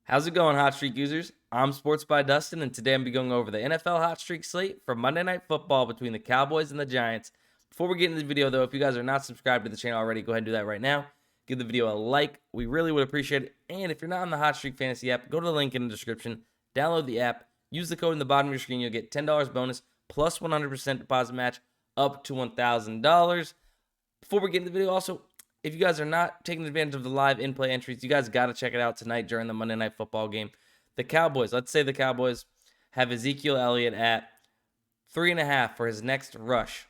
How's it going, Hot Streak users? I'm Sports by Dustin, and today I'm be going over the NFL Hot Streak slate for Monday Night Football between the Cowboys and the Giants. Before we get into the video, though, if you guys are not subscribed to the channel already, go ahead and do that right now. Give the video a like. We really would appreciate it. And if you're not on the Hot Streak Fantasy app, go to the link in the description, download the app, use the code in the bottom of your screen. You'll get $10 bonus plus 100% deposit match up to $1,000. Before we get into the video, also, if you guys are not taking advantage of the live in-play entries, you guys got to check it out tonight during the Monday Night Football game. The Cowboys, let's say the Cowboys have Ezekiel Elliott at 3.5 for his next rush.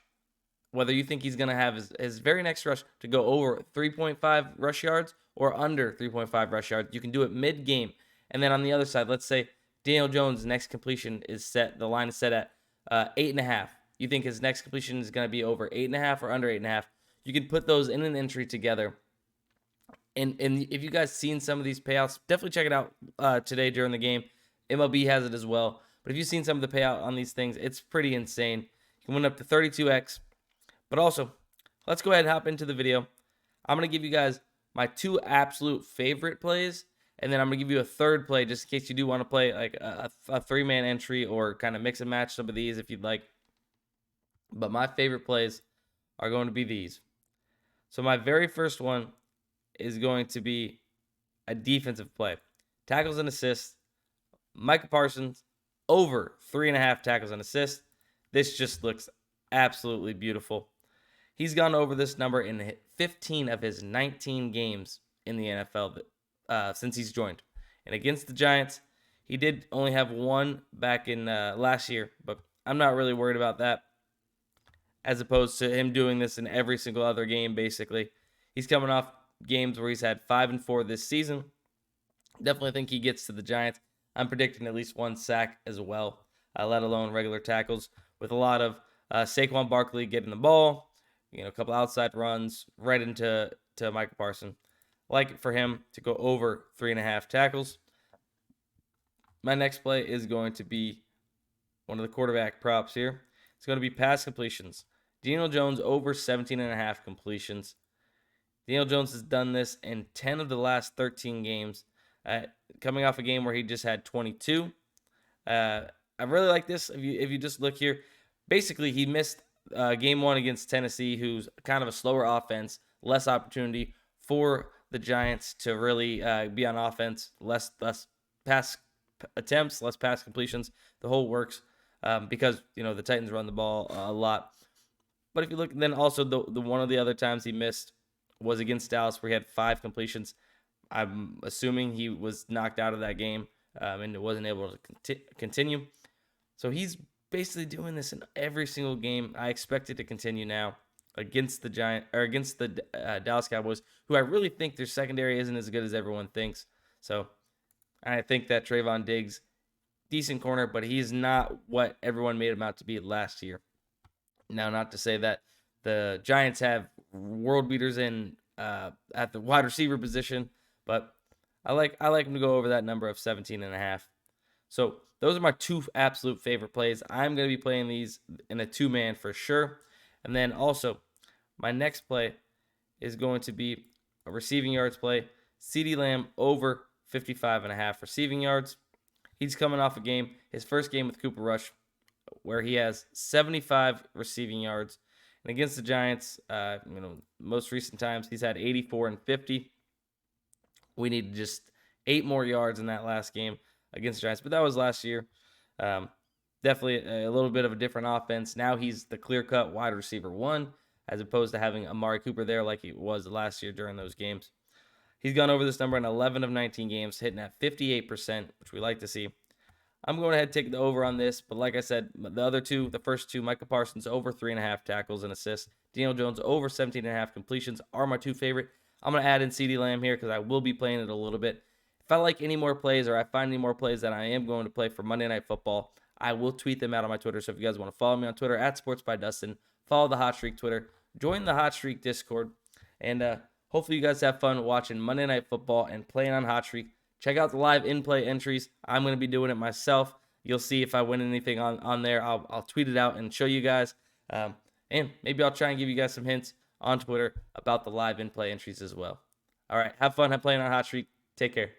Whether you think he's going to have his very next rush to go over 3.5 rush yards or under 3.5 rush yards, you can do it mid-game. And then on the other side, let's say Daniel Jones' next completion is set, the line is set at 8.5. You think his next completion is going to be over 8.5 or under 8.5? You can put those in an entry together. And if you guys seen some of these payouts, definitely check it out today during the game. MLB has it as well. But if you've seen some of the payout on these things, it's pretty insane. You can win up to 32x. But also, let's go ahead and hop into the video. I'm going to give you guys my two absolute favorite plays. And then I'm going to give you a third play just in case you do want to play like a three-man entry or kind of mix and match some of these if you'd like. But my favorite plays are going to be these. So my very first one is going to be a defensive play. Tackles and assists. Micah Parsons over 3.5 tackles and assists. This just looks absolutely beautiful. He's gone over this number in 15 of his 19 games in the NFL since he's joined. And against the Giants, he did only have one back in last year, but I'm not really worried about that. As opposed to him doing this in every single other game, basically. He's coming off games where he's had 5 and 4 this season. Definitely think he gets to the Giants. I'm predicting at least one sack as well, let alone regular tackles, with a lot of Saquon Barkley getting the ball, a couple outside runs right into Micah Parsons. Like it for him to go over 3.5 tackles. My next play is going to be one of the quarterback props here. It's going to be pass completions. Daniel Jones over 17.5 completions. Daniel Jones has done this in 10 of the last 13 games, coming off a game where he just had 22. I really like this. If you just look here, basically he missed game one against Tennessee, who's kind of a slower offense, less opportunity for the Giants to really be on offense, less pass attempts, less pass completions. The whole works because the Titans run the ball a lot. But if you look, then also the one of the other times he missed was against Dallas, where he had 5 completions. I'm assuming he was knocked out of that game and wasn't able to continue. So he's basically doing this in every single game. I expect it to continue now against the Dallas Cowboys, who I really think their secondary isn't as good as everyone thinks. So I think that Trayvon Diggs, decent corner, but he's not what everyone made him out to be last year. Now, not to say that the Giants have world beaters in at the wide receiver position, but I like him to go over that number of 17.5. So those are my two absolute favorite plays. I'm going to be playing these in a 2-man for sure. And then also, my next play is going to be a receiving yards play. CeeDee Lamb over 55.5 receiving yards. He's coming off a game, his first game with Cooper Rush, where he has 75 receiving yards. And against the Giants, most recent times, he's had 84 and 50. We need just 8 more yards in that last game against the Giants. But that was last year. Definitely a little bit of a different offense. Now he's the clear-cut wide receiver 1, as opposed to having Amari Cooper there like he was last year during those games. He's gone over this number in 11 of 19 games, hitting at 58%, which we like to see. I'm going ahead and take the over on this, but like I said, the first two, Micah Parsons over 3.5 tackles and assists, Daniel Jones over 17.5 completions are my two favorite. I'm going to add in CeeDee Lamb here because I will be playing it a little bit. If I like any more plays or I find any more plays that I am going to play for Monday Night Football, I will tweet them out on my Twitter. So if you guys want to follow me on Twitter at SportsByDustin, follow the Hot Streak Twitter, join the Hot Streak Discord, and hopefully you guys have fun watching Monday Night Football and playing on Hot Streak. Check out the live in-play entries. I'm going to be doing it myself. You'll see if I win anything on there. I'll tweet it out and show you guys. And maybe I'll try and give you guys some hints on Twitter about the live in-play entries as well. All right, have fun playing on Hot Streak. Take care.